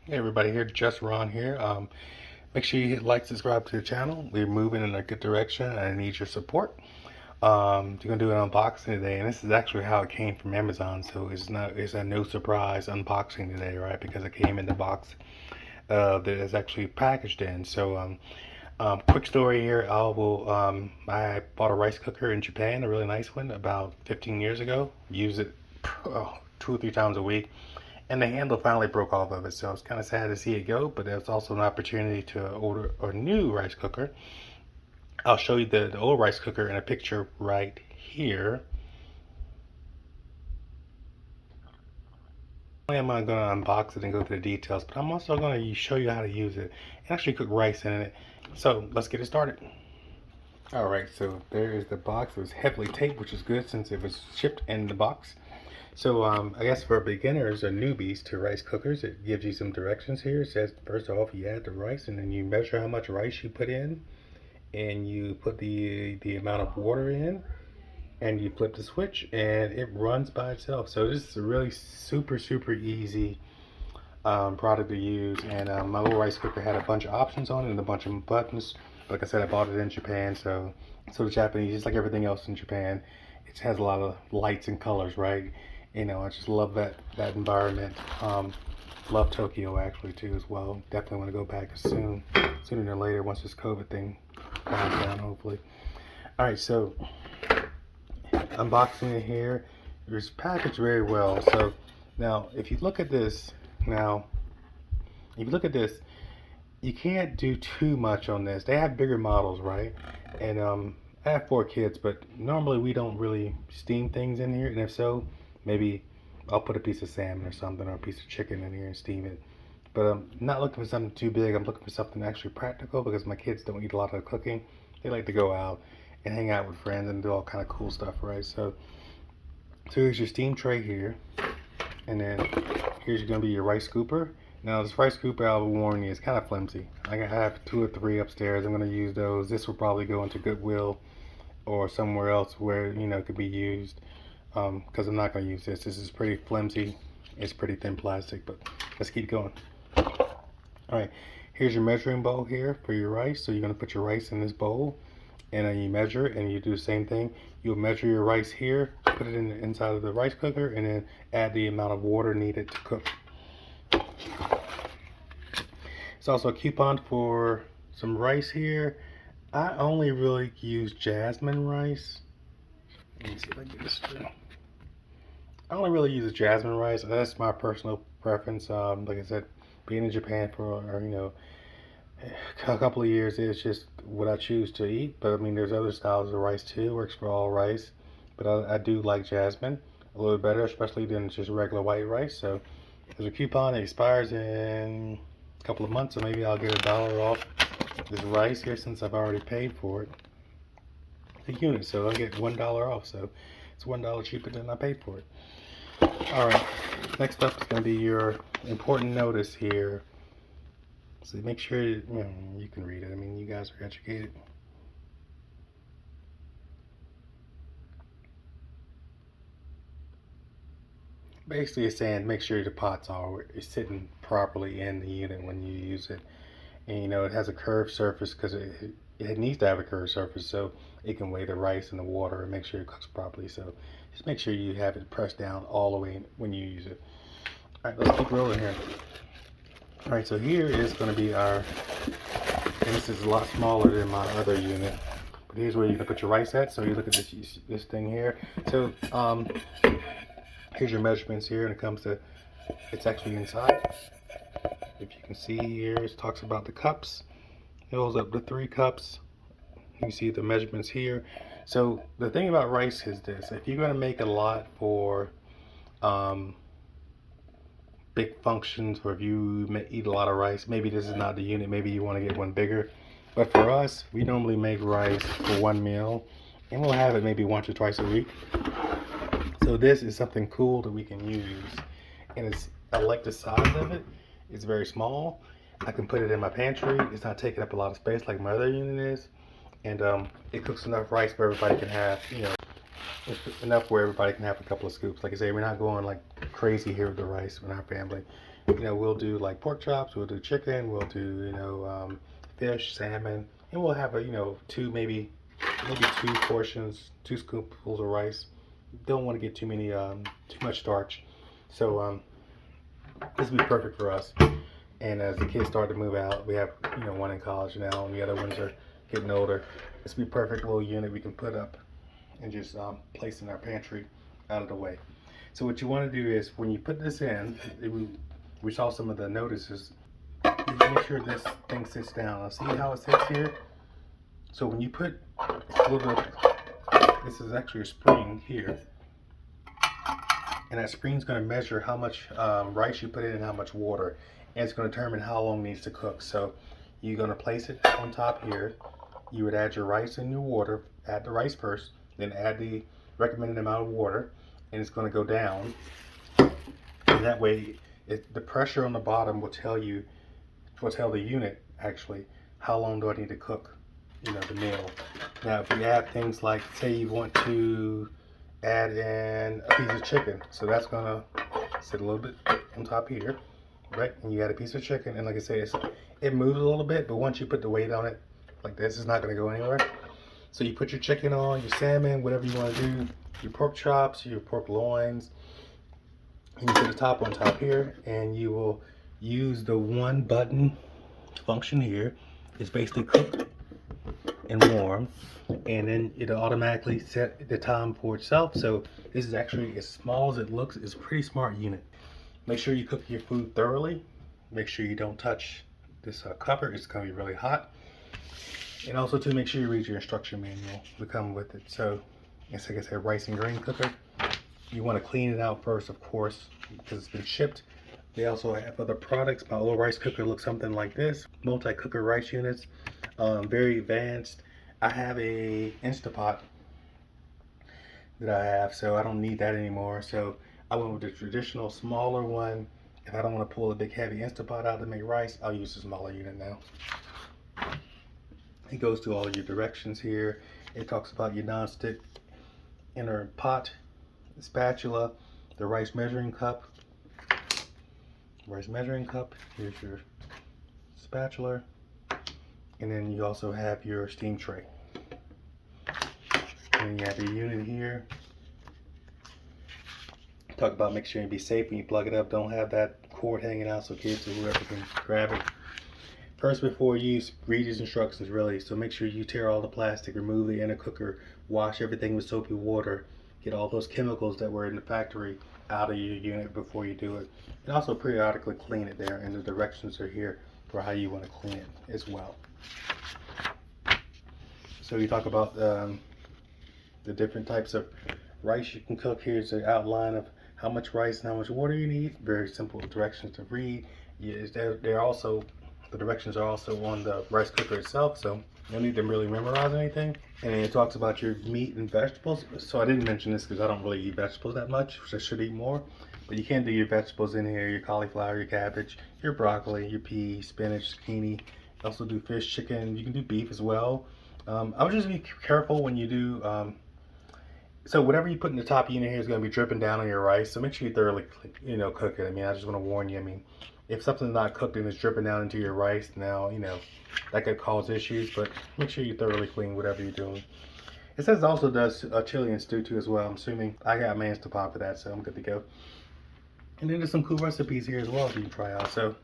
Hey everybody, here just Ron here. Make sure you hit like, subscribe to the channel. We're moving in a good direction and I need your support. We're gonna do an unboxing today, and this is actually how it came from Amazon, so it's a no surprise unboxing today, right? Because it came in the box that is actually packaged in. So quick story here. I bought a rice cooker in Japan, a really nice one, about 15 years ago. Use it 2 or 3 times a week. And the handle finally broke off of it, so it's kind of sad to see it go, but there's also an opportunity to order a new rice cooker. I'll show you the old rice cooker in a picture right here. I'm not going to unbox it and go through the details, but I'm also going to show you how to use it and actually cook rice in it. So let's get it started. Alright, so there is the box. It was heavily taped, which is good since it was shipped in the box. So I guess for beginners or newbies to rice cookers, it gives you some directions here. It says first off you add the rice and then you measure how much rice you put in, and you put the amount of water in, and you flip the switch and it runs by itself. So this is a really super easy product to use. And my old rice cooker had a bunch of options on it and a bunch of buttons. Like I said, I bought it in Japan, so the Japanese, just like everything else in Japan, it has a lot of lights and colors, right? You know, I just love that environment. Love Tokyo actually too as well. Definitely want to go back sooner than later once this COVID thing calms down, hopefully. All right, so unboxing it here. It's packaged very well. So now, if you look at this, you can't do too much on this. They have bigger models, right? And I have 4 kids, but normally we don't really steam things in here. And if so, maybe I'll put a piece of salmon or something, or a piece of chicken in here and steam it. But I'm not looking for something too big. I'm looking for something actually practical because my kids don't eat a lot of cooking. They like to go out and hang out with friends and do all kind of cool stuff, right? So here's your steam tray here, and then here's going to be your rice scooper. Now this rice scooper, I'll warn you, it's kind of flimsy. I have 2 or 3 upstairs. I'm going to use those. This will probably go into Goodwill or somewhere else where it could be used, because I'm not going to use this. This is pretty flimsy. It's pretty thin plastic, but let's keep going. Alright, here's your measuring bowl here for your rice. So you're going to put your rice in this bowl, and then you measure it, and you do the same thing. You'll measure your rice here, put it in the inside of the rice cooker, and then add the amount of water needed to cook. It's also a coupon for some rice here. I only really use jasmine rice. Let me see if I get this straight. I only really use jasmine rice. That's my personal preference. Like I said, being in Japan for a couple of years, it's just what I choose to eat. But I mean, there's other styles of rice too. Works for all rice. But I do like jasmine a little better, especially than just regular white rice. So there's a coupon. It expires in a couple of months, so maybe I'll get $1 off this rice here since I've already paid for it. The unit, so I'll get $1 off. So it's $1 cheaper than I paid for it. Alright, next up is going to be your important notice here. So make sure you can read it. I mean, you guys are educated. Basically, it's saying make sure the pots are sitting properly in the unit when you use it. And it has a curved surface because it needs to have a curved surface so it can weigh the rice and the water and make sure it cooks properly. So just make sure you have it pressed down all the way when you use it. Alright, let's keep rolling here. Alright, so here is going to be and this is a lot smaller than my other unit, but here's where you can put your rice at. So you look at this thing here. So here's your measurements here, and it comes to, it's actually inside. If you can see here, it talks about the cups. It goes up to 3 cups. You see the measurements here. So the thing about rice is this: if you're going to make a lot for big functions, or if you eat a lot of rice, maybe this is not the unit. Maybe you want to get one bigger. But for us, we normally make rice for 1 meal, and we'll have it maybe once or twice a week. So this is something cool that we can use, and I like the size of it. It's very small. I can put it in my pantry. It's not taking up a lot of space like my other unit is, and it cooks enough rice for everybody can have. It's enough where everybody can have a couple of scoops. Like I say, we're not going like crazy here with the rice in our family. You know, we'll do like pork chops, we'll do chicken, we'll do, fish, salmon, and we'll have maybe two portions, two scoopfuls of rice. Don't want to get too much starch. So this would be perfect for us. And as the kids start to move out, we have, one in college now, and the other ones are getting older. This would be a perfect little unit we can put up and just place in our pantry out of the way. So what you want to do is when you put this in, we saw some of the notices. You make sure this thing sits down. Now, see how it sits here? So when you put a little bit, this is actually a spring here, and that spring is going to measure how much rice you put in and how much water, and it's going to determine how long it needs to cook. So you're going to place it on top here. You would add your rice and your water. Add the rice first, then add the recommended amount of water, and it's going to go down. And that way, the pressure on the bottom will tell the unit actually how long do I need to cook, the meal. Now, if you add things like, say you want to add in a piece of chicken, so that's going to sit a little bit on top here, right? And you add a piece of chicken, and like I say, it moves a little bit, but once you put the weight on it, like this, it's not going to go anywhere. So you put your chicken on, your salmon, whatever you want to do, your pork chops, your pork loins, and you put the top on top here, and you will use the one button function here. It's basically cooked and warm, and then it'll automatically set the time for itself. So this is actually, as small as it looks, it's a pretty smart unit. Make sure you cook your food thoroughly. Make sure you don't touch this cover. It's going to be really hot. And also to make sure you read your instruction manual to come with it. So it's like I said, rice and grain cooker. You want to clean it out first, of course, because it's been shipped. They also have other products. My old rice cooker looks something like this. Multi-cooker rice units, very advanced. I have a Instapot that I have, so I don't need that anymore. So I went with the traditional smaller one. If I don't want to pull a big heavy Instapot out to make rice, I'll use a smaller unit now. It goes through all of your directions here. It talks about your non-stick inner pot, the spatula, the rice measuring cup. Here's your spatula, and then you also have your steam tray. And you have your unit here. Talk about make sure you be safe when you plug it up. Don't have that cord hanging out so kids or whoever can grab it. First, before you use, read these instructions really. So make sure you tear all the plastic, remove the inner cooker, wash everything with soapy water, get all those chemicals that were in the factory out of your unit before you do it. And also periodically clean it there, and the directions are here for how you want to clean it as well. So you talk about the different types of rice you can cook. Here's an outline of how much rice and how much water you need. Very simple directions to read. The directions are also on the rice cooker itself, so you don't need to really memorize anything. And it talks about your meat and vegetables. So I didn't mention this because I don't really eat vegetables that much, which I should eat more. But you can do your vegetables in here, your cauliflower, your cabbage, your broccoli, your peas, spinach, zucchini. Also do fish, chicken. You can do beef as well. I would just be careful when you do. So whatever you put in the top unit here is going to be dripping down on your rice. So make sure you thoroughly, cook it. I mean, I just want to warn you. I mean, if something's not cooked and it's dripping down into your rice, now, that could cause issues. But make sure you thoroughly clean whatever you're doing. It says it also does chili and stew too as well. I'm assuming I got my Instapot for that, so I'm good to go. And then there's some cool recipes here as well that you can try out. So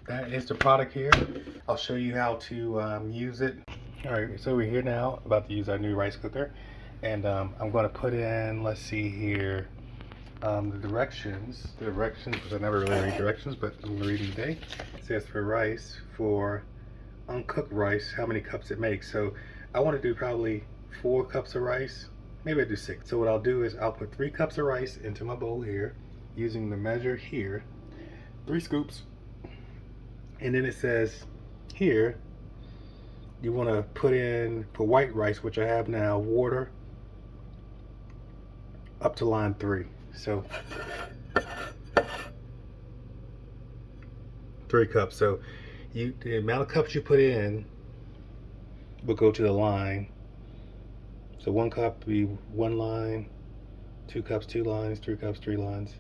that is the product here. I'll show you how to use it. All right, so we're here now about to use our new rice cooker. And I'm going to put in, let's see here, the directions, because I never really read directions, but I'm going to read them today. It says for rice, for uncooked rice, how many cups it makes. So I want to do probably 4 cups of rice, maybe I do 6. So what I'll do is I'll put 3 cups of rice into my bowl here, using the measure here, 3 scoops. And then it says here, you want to put in, for white rice, which I have now, water up to line 3. So 3 cups. So the amount of cups you put in will go to the line. So 1 cup would be 1 line, 2 cups, 2 lines, 3 cups, 3 lines.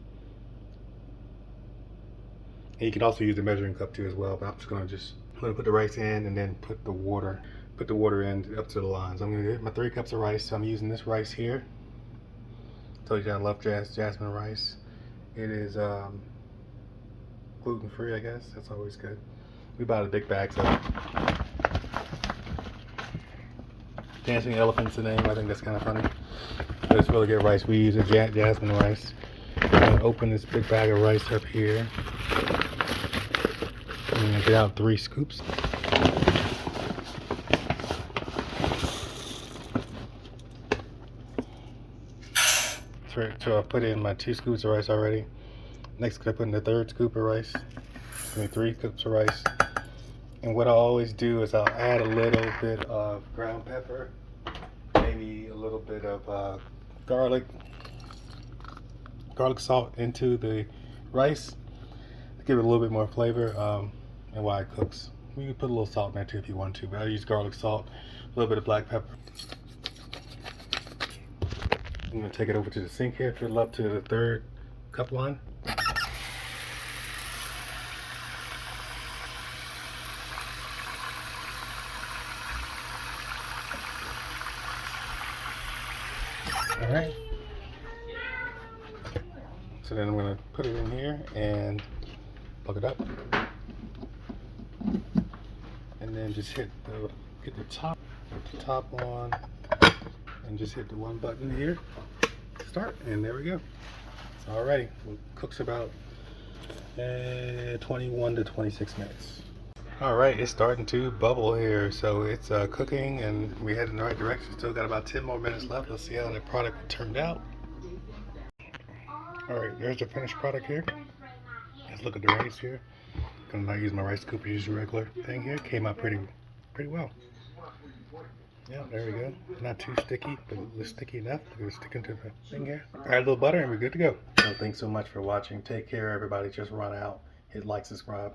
And you can also use the measuring cup too as well, but I'm just gonna put the rice in and then put the water in up to the lines. I'm gonna get my 3 cups of rice. So I'm using this rice here. Told you I love jasmine rice. It is gluten free, I guess. That's always good. We bought a big bag, so Dancing Elephant's the name. I think that's kind of funny. But it's really good rice. We use a jasmine rice. I'm gonna open this big bag of rice up here. I'm gonna get out 3 scoops. So I put in my 2 scoops of rice already. Next, I put in the 3rd scoop of rice. 3 scoops of rice. And what I always do is I'll add a little bit of ground pepper, maybe a little bit of garlic salt into the rice to give it a little bit more flavor and while it cooks. You can put a little salt in there too if you want to, but I use garlic salt, a little bit of black pepper. I'm going to take it over to the sink here, fill it up to the 3rd cup line. Alright, so then I'm going to put it in here and plug it up, and then just get the top on, and just hit the 1 button here, start, and there we go. It's all ready. It cooks about 21 to 26 minutes. Alright, it's starting to bubble here, so it's cooking and we head in the right direction. Still got about 10 more minutes left. Let's see how the product turned out. Alright, there's the finished product here. Let's look at the rice here. I'm gonna not use my rice scooper, use a regular thing here. Came out pretty well. Yeah, there we go. Not too sticky, but it's sticky enough. It's sticking to the thing here. Add a little butter and we're good to go. So thanks so much for watching. Take care, everybody. Just run out. Hit like, subscribe.